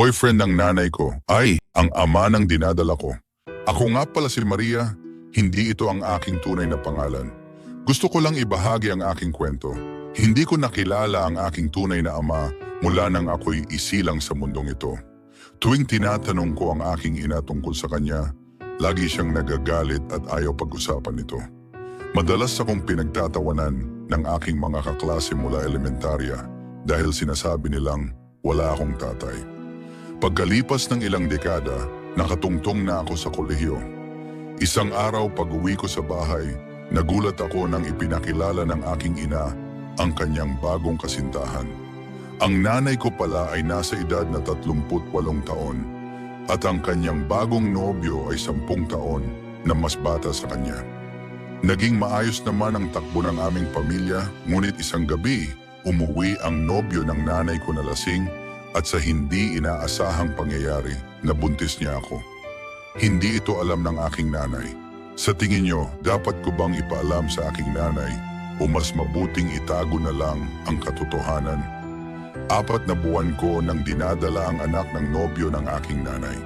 boyfriend ng nanay ko ay ang ama ng dinadala ko. Ako nga pala si Maria, hindi ito ang aking tunay na pangalan. Gusto ko lang ibahagi ang aking kwento. Hindi ko nakilala ang aking tunay na ama mula nang ako'y isilang sa mundong ito. Tuwing tinatanong ko ang aking ina tungkol sa kanya, lagi siyang nagagalit at ayaw pag-usapan nito. Madalas akong pinagtatawanan ng aking mga kaklase mula elementarya dahil sinasabi nilang wala akong tatay. Pagkalipas ng ilang dekada, nakatungtong na ako sa kolehiyo. Isang araw pag-uwi ko sa bahay, nagulat ako nang ipinakilala ng aking ina ang kanyang bagong kasintahan. Ang nanay ko pala ay nasa edad na 38 taon at ang kanyang bagong nobyo ay 10 taon na mas bata sa kanya. Naging maayos naman ang takbo ng aming pamilya, ngunit isang gabi, umuwi ang nobyo ng nanay ko na lasing at sa hindi inaasahang pangyayari, nabuntis niya ako. Hindi ito alam ng aking nanay. Sa tingin niyo, dapat ko bang ipaalam sa aking nanay o mas mabuting itago na lang ang katotohanan? 4 na buwan ko nang dinadala ang anak ng nobyo ng aking nanay.